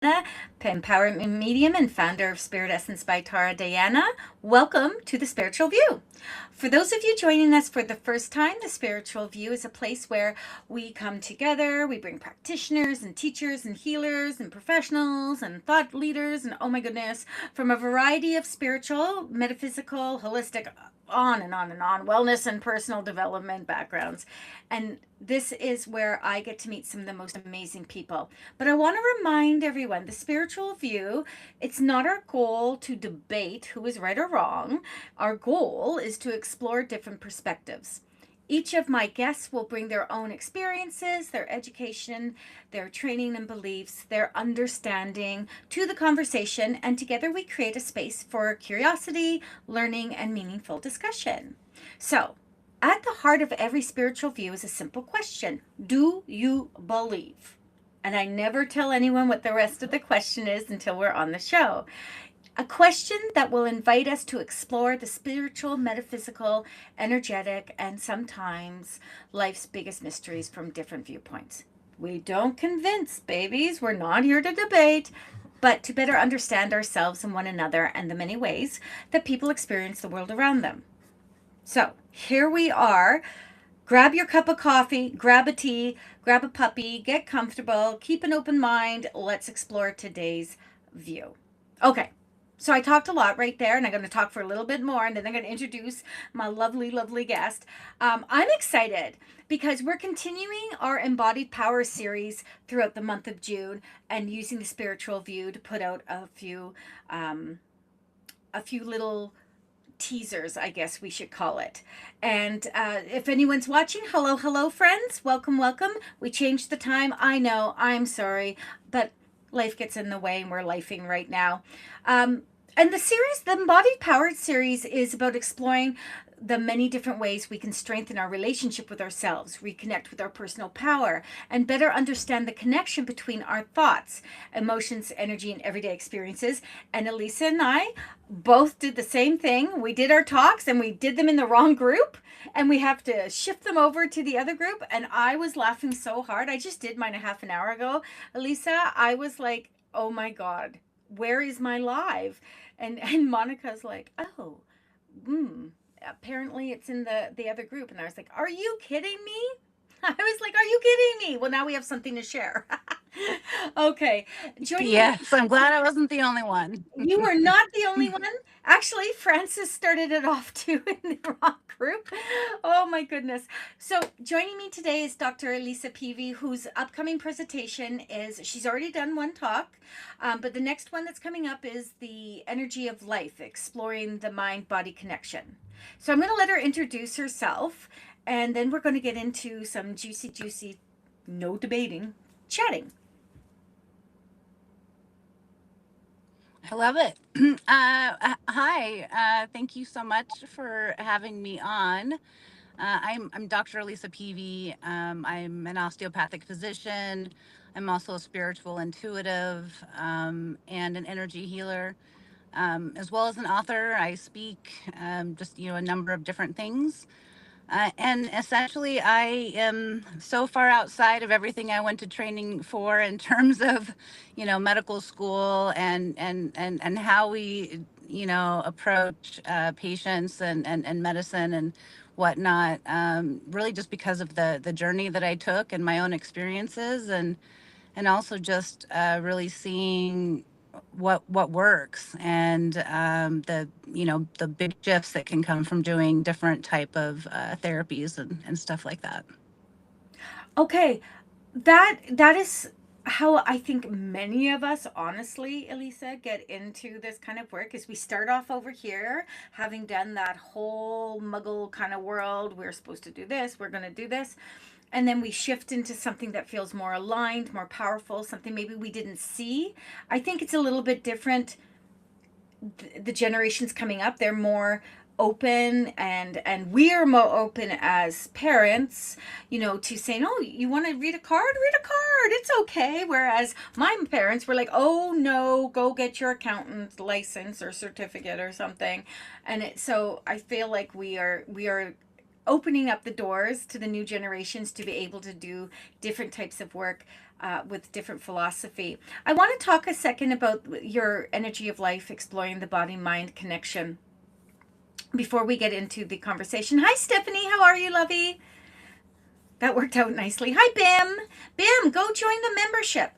Empowerment medium and founder of Spirit Essence by Tara Diana. Welcome to the Spiritual View. For those of you joining us for the first time, the Spiritual View is a place where we come together, we bring practitioners and teachers and healers and professionals and thought leaders and, oh my goodness, from a variety of spiritual, metaphysical, holistic, on and on and on, wellness and personal development backgrounds. And this is where I get to meet some of the most amazing people. But I want to remind everyone, the Spiritual View, it's not our goal to debate who is right or wrong. Our goal is to explore different perspectives. Each of my guests will bring their own experiences, their education, their training and beliefs, their understanding to the conversation, and together we create a space for curiosity, learning, and meaningful discussion. So, at the heart of every spiritual view is a simple question: do you believe? And I never tell anyone what the rest of the question is until we're on the show. A question that will invite us to explore the spiritual, metaphysical, energetic, and sometimes life's biggest mysteries from different viewpoints. We don't convince, babies. We're not here to debate, but to better understand ourselves and one another and the many ways that people experience the world around them. So here we are. Grab your cup of coffee, grab a tea, grab a puppy, get comfortable, keep an open mind. Let's explore today's view. Okay. So I talked a lot right there, and I'm going to talk for a little bit more, and then I'm going to introduce my lovely, lovely guest. I'm excited because we're continuing our Embodied Power series throughout the month of June and using the Spiritual View to put out a few little teasers, I guess we should call it. And if anyone's watching, hello, hello, friends. Welcome, welcome. We changed the time. I know. I'm sorry, but life gets in the way, and we're lifing right now. And the series, the Embodied Power series, is about exploring the many different ways we can strengthen our relationship with ourselves, reconnect with our personal power, and better understand the connection between our thoughts, emotions, energy, and everyday experiences. And Elisa and I both did the same thing. We did our talks and we did them in the wrong group, and we have to shift them over to the other group. And I was laughing so hard. I just did mine a half an hour ago. Elisa, I was like, oh my God, where is my live? And Monica's like, oh, apparently it's in the other group. And I was like, are you kidding me? I was like, are you kidding me? Well, now we have something to share. Okay. Joining me, Yes, I'm glad I wasn't the only one. you were not the only one. Actually, Francis started it off too in the wrong group. Oh my goodness. So joining me today is Dr. Elisa Peavy, whose upcoming presentation is, she's already done one talk, but the next one that's coming up is the energy of life, exploring the mind-body connection. So I'm going to let her introduce herself, and then we're going to get into some juicy, juicy, no debating, chatting. I love it. Hi, thank you so much for having me on. I'm Dr. Lisa Peavy. I'm an osteopathic physician. I'm also a spiritual intuitive and an energy healer, as well as an author. I speak just a number of different things. And essentially, I am so far outside of everything I went to training for in terms of, medical school and how we, approach patients and medicine and whatnot. Really, just because of the journey that I took and my own experiences, and also just really seeing what works, and the big shifts that can come from doing different type of therapies and stuff like that. Okay, that is how I think many of us, honestly, Elisa, get into this kind of work. Is we start off over here, having done that whole muggle kind of world. We're supposed to do this. We're going to do this. And then we shift into something that feels more aligned, more powerful, something maybe we didn't see. I think it's a little bit different. The generations coming up, they're more open, and we're more open as parents, to saying, oh, you want to read a card, it's okay. Whereas my parents were like, oh no, go get your accountant's license or certificate or something. So I feel like we are opening up the doors to the new generations to be able to do different types of work with different philosophy. I want to talk a second about your energy of life, exploring the body mind connection before we get into the conversation. Hi, Stephanie. How are you, lovey? That worked out nicely. Hi, Bim. Bim, go join the membership.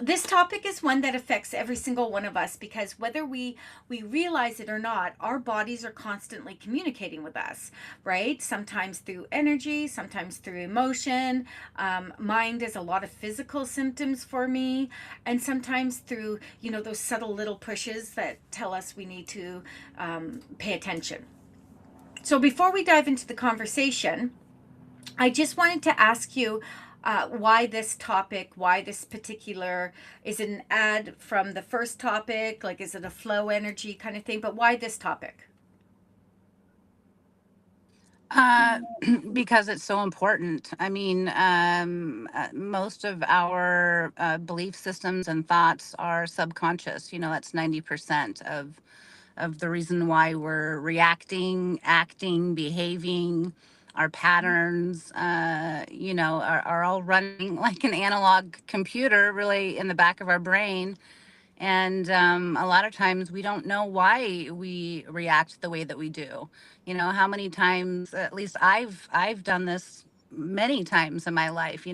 This topic is one that affects every single one of us because whether we realize it or not, our bodies are constantly communicating with us, right? Sometimes through energy, sometimes through emotion. Mind is a lot of physical symptoms for me, and sometimes through those subtle little pushes that tell us we need to pay attention. So before we dive into the conversation, I just wanted to ask you why this topic, why this particular, is it an ad from the first topic? Like, is it a flow energy kind of thing? But why this topic? Uh, because it's so important. I mean, most of our belief systems and thoughts are subconscious. That's 90% of the reason why we're reacting, acting, behaving. Our patterns, are all running like an analog computer, really, in the back of our brain. And a lot of times we don't know why we react the way that we do. How many times, at least I've done this many times in my life,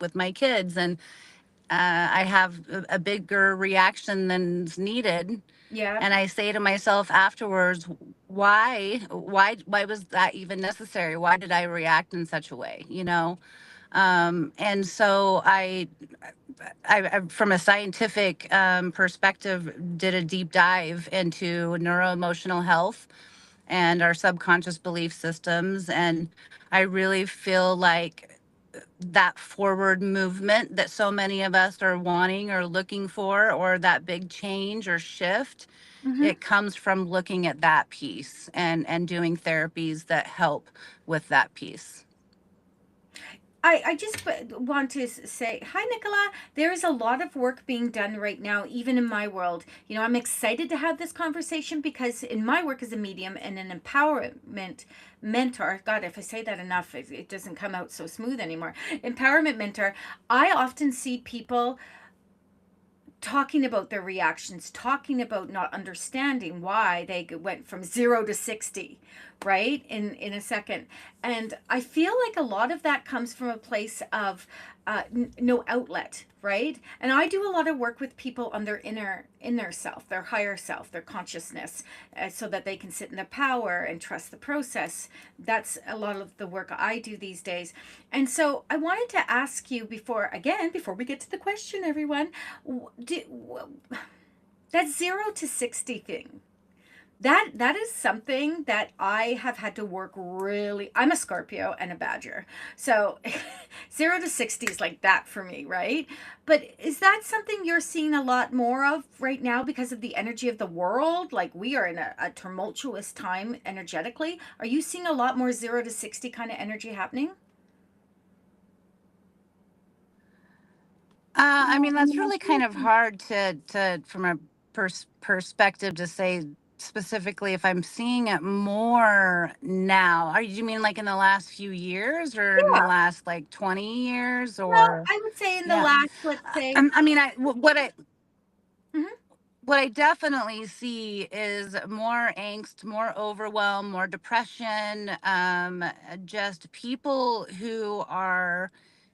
with my kids, and I have a bigger reaction than's needed. Yeah. And I say to myself afterwards, why was that even necessary? Why did I react in such a way? And so I, from a scientific perspective, did a deep dive into neuroemotional health and our subconscious belief systems. And I really feel like that forward movement that so many of us are wanting or looking for, or that big change or shift, Mm-hmm. it comes from looking at that piece and doing therapies that help with that piece. I just want to say hi, Nicola. There is a lot of work being done right now, even in my world. I'm excited to have this conversation because in my work as a medium and an empowerment mentor, God, if I say that enough, it doesn't come out so smooth anymore. Empowerment mentor, I often see people talking about their reactions, talking about not understanding why they went from 0 to 60, right? In a second. And I feel like a lot of that comes from a place of no outlet, right? And I do a lot of work with people on their inner self, their higher self, their consciousness, so that they can sit in their power and trust the process. That's a lot of the work I do these days. And so I wanted to ask you before we get to the question, everyone, that 0 to 60 thing, that is something that I have had to work really. I'm a Scorpio and a Badger, so 0 to 60 is like that for me, right? But is that something you're seeing a lot more of right now because of the energy of the world? Like, we are in a tumultuous time energetically. Are you seeing a lot more 0 to 60 kind of energy happening? I mean, that's really kind of hard to from a perspective to say specifically if I'm seeing it more now. Are you mean like in the last few years or in the Yeah. last like 20 years Well, or I would say in the yeah. last, let's say. I mean, Mhm. what I definitely see is more angst, more overwhelm, more depression, just people who are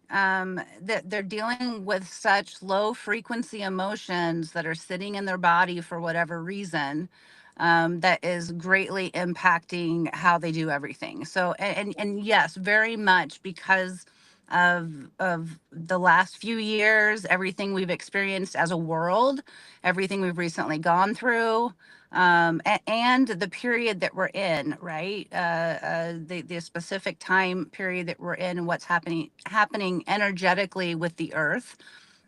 that they're dealing with such low frequency emotions that are sitting in their body for whatever reason, that is greatly impacting how they do everything. So, and yes, very much because of the last few years, everything we've experienced as a world, everything we've recently gone through, and the period that we're in, right? The specific time period that we're in, and what's happening energetically with the earth,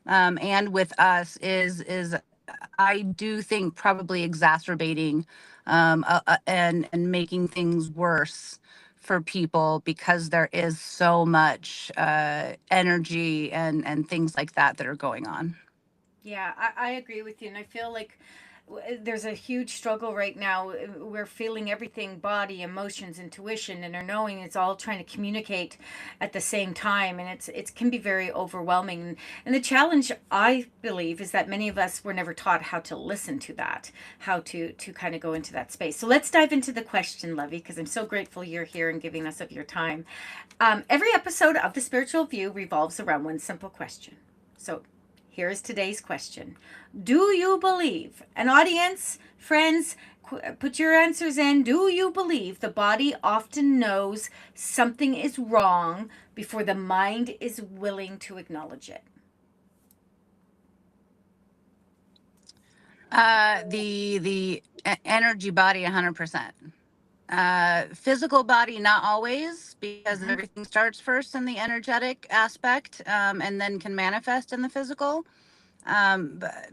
and with us is I do think probably exacerbating, and making things worse for people because there is so much energy and things like that that are going on. Yeah, I agree with you. And I feel like there's a huge struggle right now. We're feeling everything, body, emotions, intuition, and our knowing. It's all trying to communicate at the same time, and it can be very overwhelming. And the challenge, I believe, is that many of us were never taught how to listen to that, how to kind of go into that space. So let's dive into the question, Lovey, because I'm so grateful you're here and giving us of your time. Every episode of The Spiritual View revolves around one simple question. So here is today's question. Do you believe, an audience, friends, put your answers in. Do you believe the body often knows something is wrong before the mind is willing to acknowledge it? The energy body, 100%. Physical body, not always, because Mm-hmm. everything starts first in the energetic aspect, and then can manifest in the physical. But,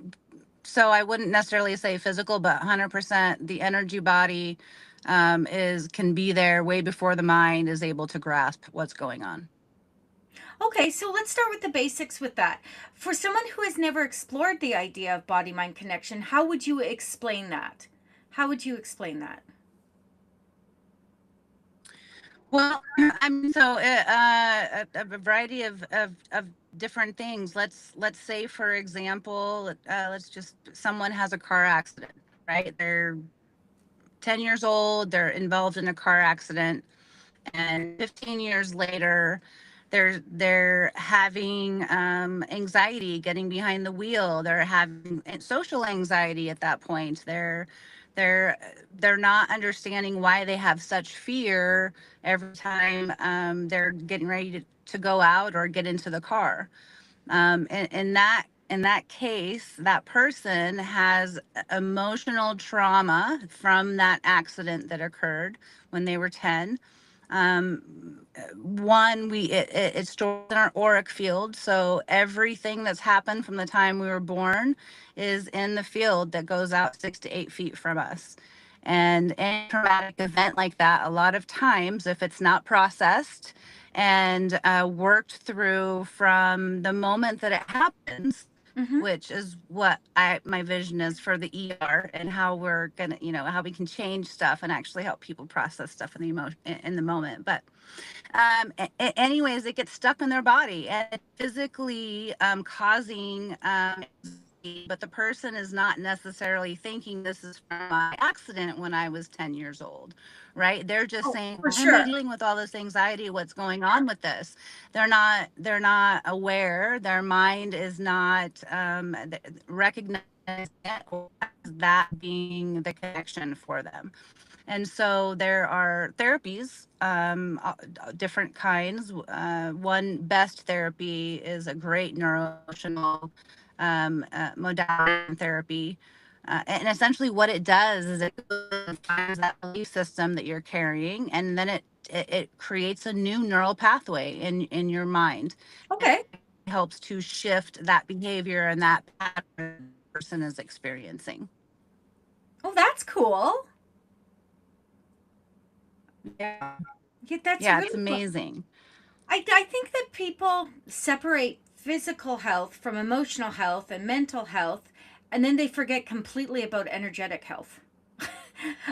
so I wouldn't necessarily say physical, but 100% the energy body is can be there way before the mind is able to grasp what's going on. Okay, so let's start with the basics with that. For someone who has never explored the idea of body mind connection, how would you explain that? How would you explain that? Well, I mean, so a variety of different things. Let's say, for example, let's just someone has a car accident, right? They're 10 years old, they're involved in a car accident, and 15 years later they're having anxiety getting behind the wheel. They're having social anxiety at that point. They're they're not understanding why they have such fear every time they're getting ready to go out or get into the car. In that case, that person has emotional trauma from that accident that occurred when they were 10. One, it's stored in our auric field, so everything that's happened from the time we were born is in the field that goes out 6 to 8 feet from us. And any traumatic event like that, a lot of times, if it's not processed and worked through from the moment that it happens, Mm-hmm. which is what my vision is for the ER, and how we're gonna, how we can change stuff and actually help people process stuff in the emotion in the moment. But anyways, it gets stuck in their body and physically causing but the person is not necessarily thinking this is from my accident when I was 10 years old, right? They're just Oh, saying, for why am I sure. dealing with all this anxiety? What's going on with this? They're not aware. Their mind is not recognizing that being the connection for them. And so there are therapies, different kinds. One best therapy is a great neuroemotional modality therapy. And essentially, what it does is it finds that belief system that you're carrying, and then it creates a new neural pathway in your mind. It Okay. helps to shift that behavior and that pattern the person is experiencing. Oh, that's cool. Yeah, Yeah, that's yeah, it's really cool. amazing. I think that people separate physical health from emotional health and mental health, and then they forget completely about energetic health.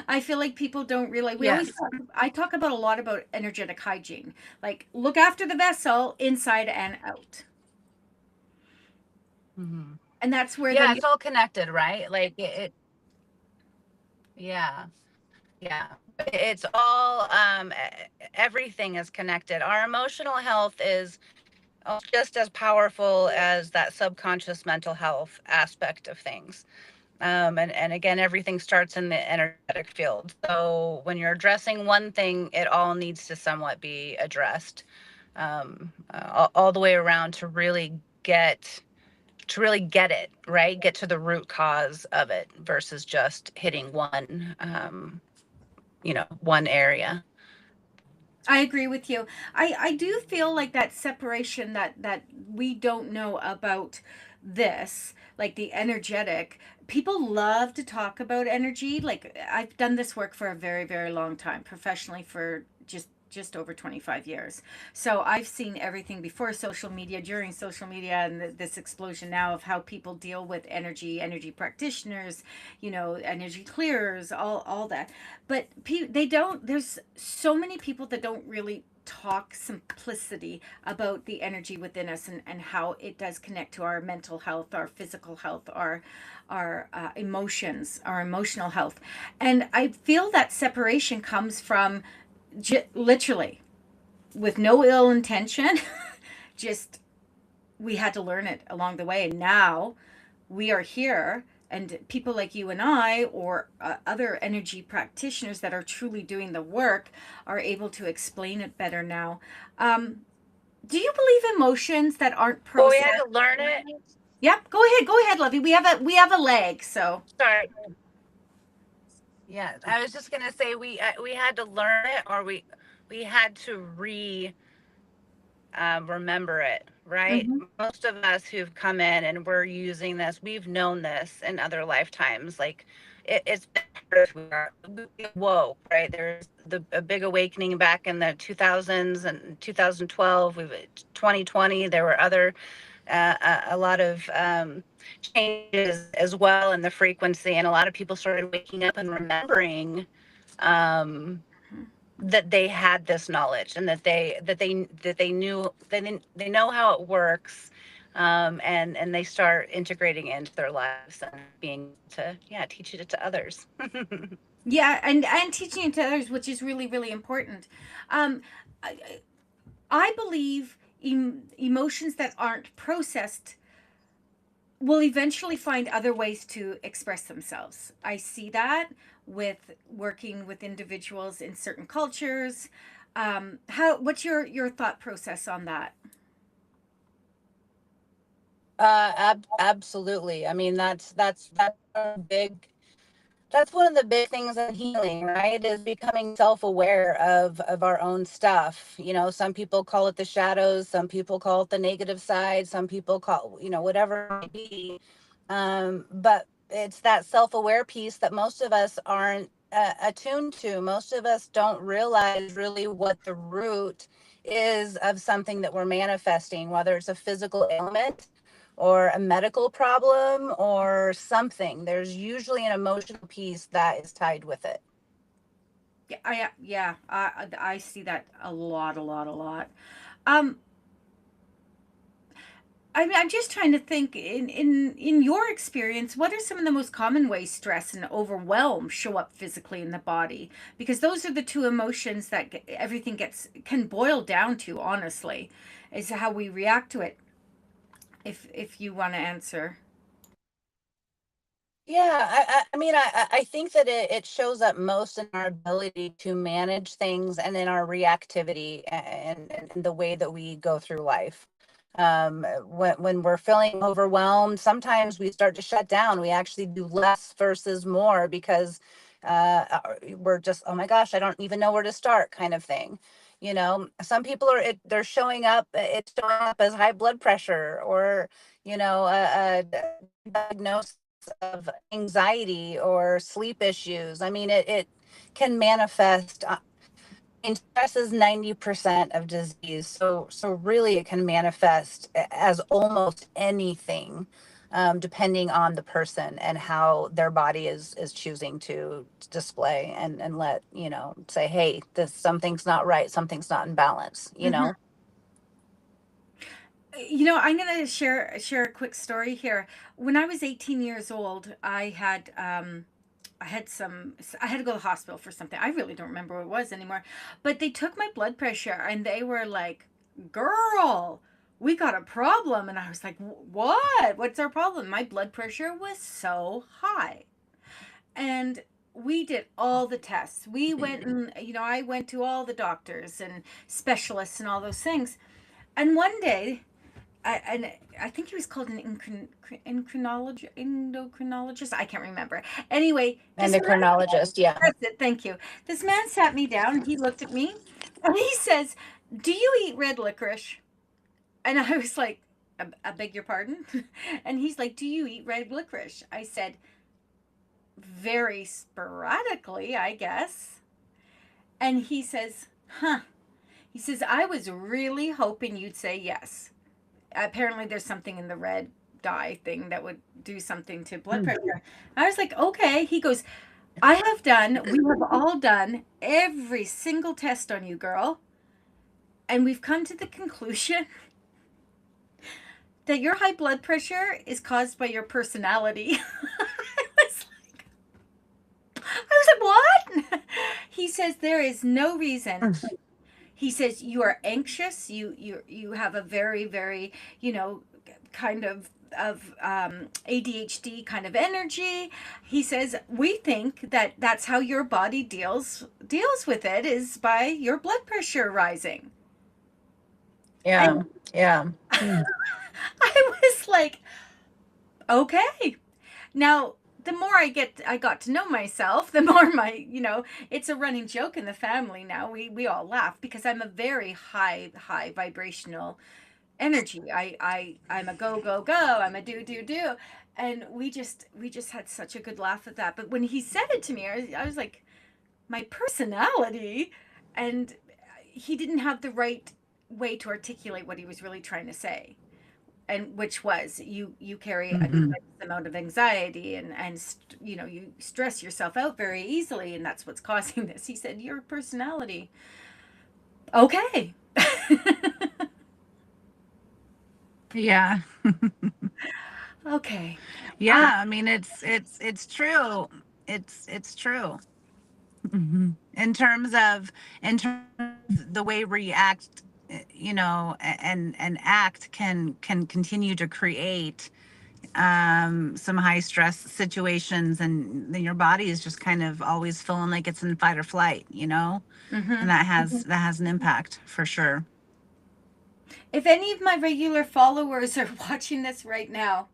I feel like people don't realize. Yes. I talk about a lot about energetic hygiene, like look after the vessel inside and out. Hmm. And that's where Yeah, the it's all connected, right? Like yeah, yeah. It's all, everything is connected. Our emotional health is just as powerful as that subconscious mental health aspect of things. And again, everything starts in the energetic field. So when you're addressing one thing, it all needs to somewhat be addressed, all the way around get to really get it right, get to the root cause of it versus just hitting one area. I agree with you. I do feel like that separation that we don't know about this, like the energetic. People love to talk about energy. Like I've done this work for a very, very long time, professionally for just just over 25 years. So I've seen everything before social media, during social media, and this explosion now of how people deal with energy practitioners, energy clearers, all that. But they don't, there's so many people that don't really talk simplicity about the energy within us, and how it does connect to our mental health, our physical health, our emotions, our emotional health. And I feel that separation comes from literally, with no ill intention, just we had to learn it along the way. And now we are here, and people like you and I, or other energy practitioners that are truly doing the work, are able to explain it better now. Do you believe emotions that aren't Well, we processed? had to learn it. Yep, go ahead, Lovey. We have a leg, so. Sorry. Yeah, I was just gonna say we had to learn it, or we had to remember it, right? Mm-hmm. Most of us who've come in and we're using this, we've known this in other lifetimes. Like it's been part of who we are. Whoa, right? There's a big awakening back in the 2000s and 2012. 2020. There were other a lot of changes as well in the frequency, and a lot of people started waking up and remembering um, that they had this knowledge, and that they knew they know how it works, and they start integrating it into their lives and being to teach it to others. Yeah, and teaching it to others, which is really, really important. Um, I, I believe emotions that aren't processed will eventually find other ways to express themselves. I see that with working with individuals in certain cultures. What's your thought process on that? Absolutely. I mean, that's a big that's one of the big things in healing, right? Is becoming self-aware of our own stuff. Some people call it the shadows, some people call it the negative side, some people call, whatever it might be. But it's that self-aware piece that most of us aren't attuned to. Most of us don't realize really what the root is of something that we're manifesting, whether it's a physical ailment or a medical problem or something. There's usually an emotional piece that is tied with it. I see that a lot, a lot, a lot. Um, I'm just trying to think, in your experience, what are some of the most common ways stress and overwhelm show up physically in the body? Because those are the two emotions that everything can boil down to, honestly, is how we react to it. If you want to answer. Yeah, I mean, I think that it shows up most in our ability to manage things and in our reactivity and the way that we go through life. When we're feeling overwhelmed, sometimes we start to shut down. We actually do less versus more because we're just, oh my gosh, I don't even know where to start, kind of thing. Some people they're showing up. It's showing up as high blood pressure, or a diagnosis of anxiety or sleep issues. I mean, it can manifest. And stress is 90% of disease, so really it can manifest as almost anything, depending on the person and how their body is choosing to display and let say, hey, this something's not right, something's not in balance. Hmm. I'm gonna share a quick story here. When I was 18 years old, I had to go to the hospital for something. I really don't remember what it was anymore. But they took my blood pressure and they were like, "Girl, we got a problem." And I was like, "What? What's our problem?" My blood pressure was so high. And we did all the tests. We went and, I went to all the doctors and specialists and all those things. And one day, I think he was called an endocrinologist. I can't remember. Anyway, And the chronologist, yeah. that's it. Thank you. This man sat me down. He looked at me, and he says, "Do you eat red licorice?" And I was like, I beg your pardon?" And he's like, "Do you eat red licorice?" I said, "Very sporadically, I guess." And he says, "Huh." He says, I was really hoping you'd say yes. Apparently, there's something in the red dye thing that would do something to blood pressure. I was like, okay. He goes, we have all done every single test on you, girl. And we've come to the conclusion that your high blood pressure is caused by your personality. I was like, what? He says, there is no reason. He says, you are anxious. You have a very, very, you know, kind of ADHD kind of energy. He says we think that that's how your body deals with it, is by your blood pressure rising. Yeah. And Yeah. I was like, okay. Now, the more I got to know myself, the more it's a running joke in the family now. We all laugh because I'm a very high vibrational energy. I'm a go go go. I'm a do do do, and we just had such a good laugh at that. But when he said it to me, I was like, my personality, and he didn't have the right way to articulate what he was really trying to say, and which was you carry a Hmm. tremendous amount of anxiety, and you stress yourself out very easily, and that's what's causing this. He said your personality. Okay. Yeah. Okay. Yeah. I mean, it's true. It's true. In terms of the way we act, and act can continue to create some high stress situations, and then your body is just kind of always feeling like it's in fight or flight. And Hmm. that has an impact for sure. If any of my regular followers are watching this right now,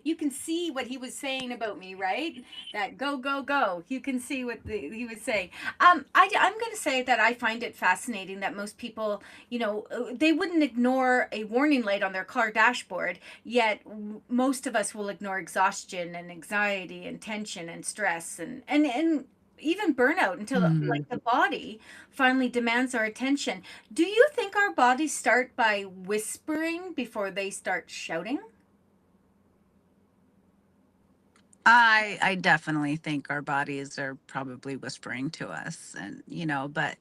you can see what he was saying about me, right? That go, go, go. You can see what he was saying. I'm going to say that I find it fascinating that most people, they wouldn't ignore a warning light on their car dashboard, yet most of us will ignore exhaustion and anxiety and tension and stress and even burnout until like Mhm. the body finally demands our attention. Do you think our bodies start by whispering before they start shouting? I definitely think our bodies are probably whispering to us, and but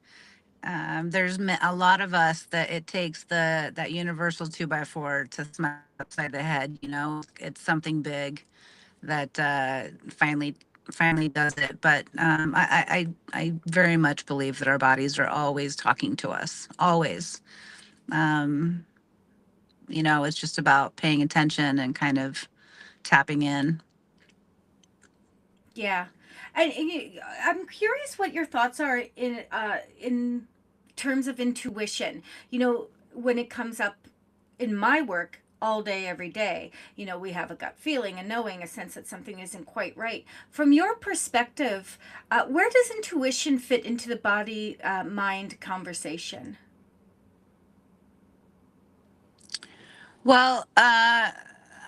there's a lot of us that it takes that universal 2x4 to smack upside the head. It's something big that finally does it. But I very much believe that our bodies are always talking to us, always. Um, it's just about paying attention and kind of tapping in. Yeah, I'm curious what your thoughts are in terms of intuition. When it comes up in my work all day, every day, we have a gut feeling, a knowing, a sense that something isn't quite right. From your perspective, where does intuition fit into the body mind conversation? Well,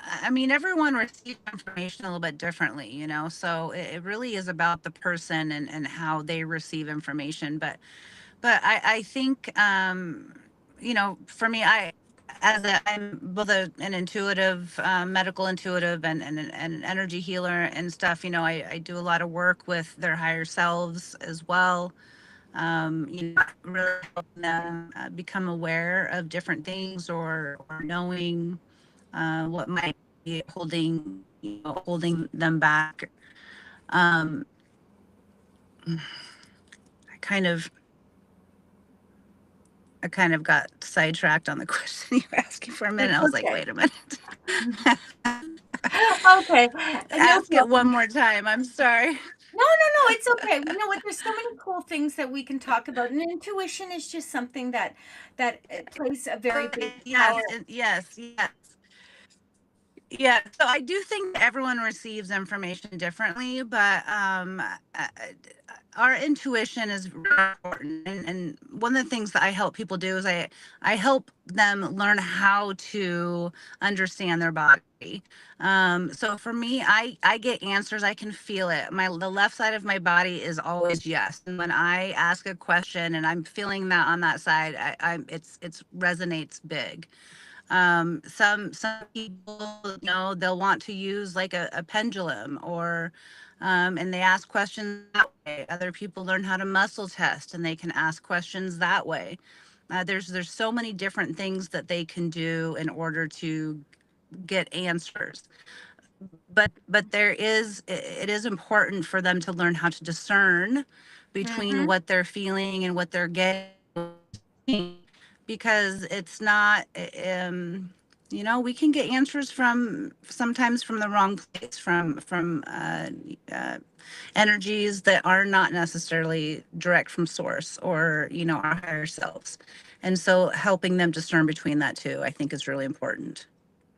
I mean, everyone receives information a little bit differently. So it really is about the person and how they receive information. But I think, for me, I'm both an intuitive, medical intuitive, and an energy healer and stuff. I do a lot of work with their higher selves as well. Really helping them become aware of different things, or knowing what might be holding them back. Um, I kind of I kind of got sidetracked on the question you were asking for a minute. It's I was like, okay. wait a minute. Okay, no Ask it one problem. more time. I'm sorry. No, no, no, it's okay. You know what? There's so many cool things that we can talk about, and intuition is just something that plays a very big Yes, power. yes, yes. Yeah, so I do think that everyone receives information differently, but our intuition is really important. And one of the things that I help people do is I help them learn how to understand their body. So for me, I get answers. I can feel it. The left side of my body is always yes. And when I ask a question and I'm feeling that on that side, it's resonates big. Some people, they'll want to use like a pendulum, or and they ask questions that way. Other people learn how to muscle test and they can ask questions that way. There's so many different things that they can do in order to get answers. But it is important for them to learn how to discern between Mm-hmm. what they're feeling and what they're getting, because it's not we can get answers from sometimes from the wrong place, from uh, energies that are not necessarily direct from source, or our higher selves. And so helping them discern between that too, I think, is really important.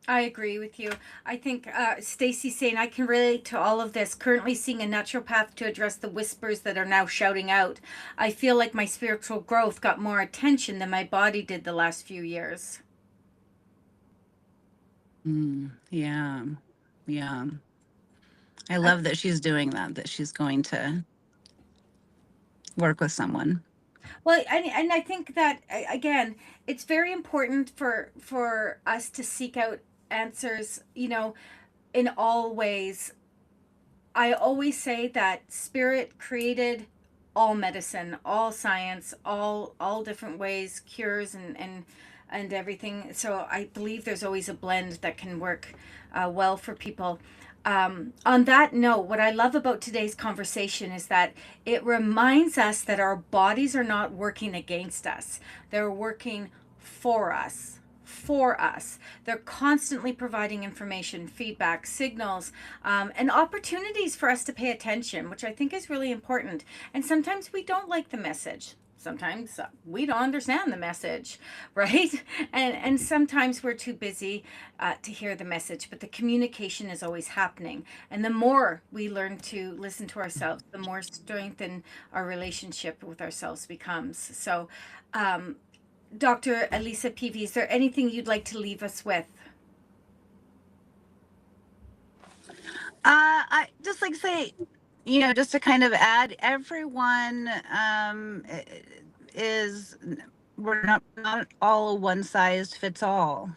I agree with you. I think Stacy's saying I can relate to all of this. Currently seeing a naturopath to address the whispers that are now shouting out. I feel like my spiritual growth got more attention than my body did the last few years. Yeah, yeah. I I, love that she's doing that, that she's going to work with someone. well, and I think that again, it's very important for us to seek out answers. In all ways. I always say that spirit created all medicine, all science, all different ways, cures and everything. So I believe there's always a blend that can work well for people. On that note, what I love about today's conversation is that it reminds us that our bodies are not working against us; they're working for us. For us. They're constantly providing information, feedback, signals, and opportunities for us to pay attention, which I think is really important. And sometimes we don't like the message. Sometimes we don't understand the message, right? And sometimes we're too busy to hear the message, but the communication is always happening. And the more we learn to listen to ourselves, the more strengthened our relationship with ourselves becomes. So, um, Dr. Elisa Peavy, is there anything you'd like to leave us with? I just like to say, just to kind of add, everyone is we're not all one size fits all,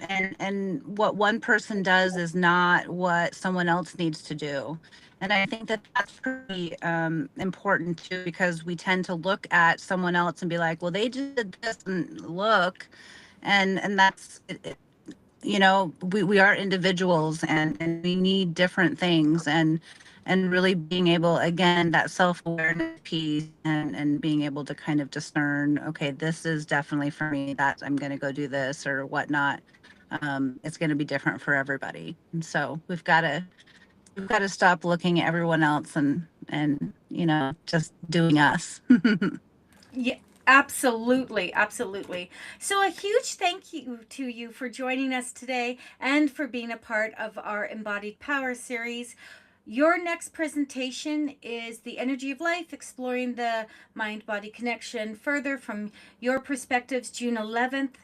and what one person does is not what someone else needs to do. And I think that that's pretty important too, because we tend to look at someone else and be like, well, they just did this, and look, and that's we are individuals, and we need different things, and really being able, again, that self-awareness piece, and being able to kind of discern, okay, this is definitely for me, that I'm going to go do this or whatnot. It's going to be different for everybody, and so we've got to stop looking at everyone else, and just doing us. Yeah, absolutely, absolutely. So a huge thank you to you for joining us today and for being a part of our Embodied Power series. Your next presentation is The Energy of Life, exploring the mind body connection further from your perspectives, June 11th.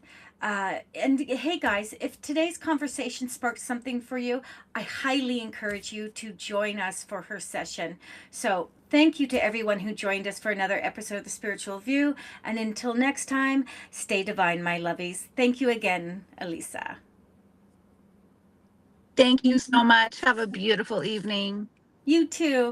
And hey, guys, if today's conversation sparked something for you, I highly encourage you to join us for her session. So, thank you to everyone who joined us for another episode of The Spiritual View. And until next time, stay divine, my lovies. Thank you again, Elisa. Thank you so much. Have a beautiful evening. You too.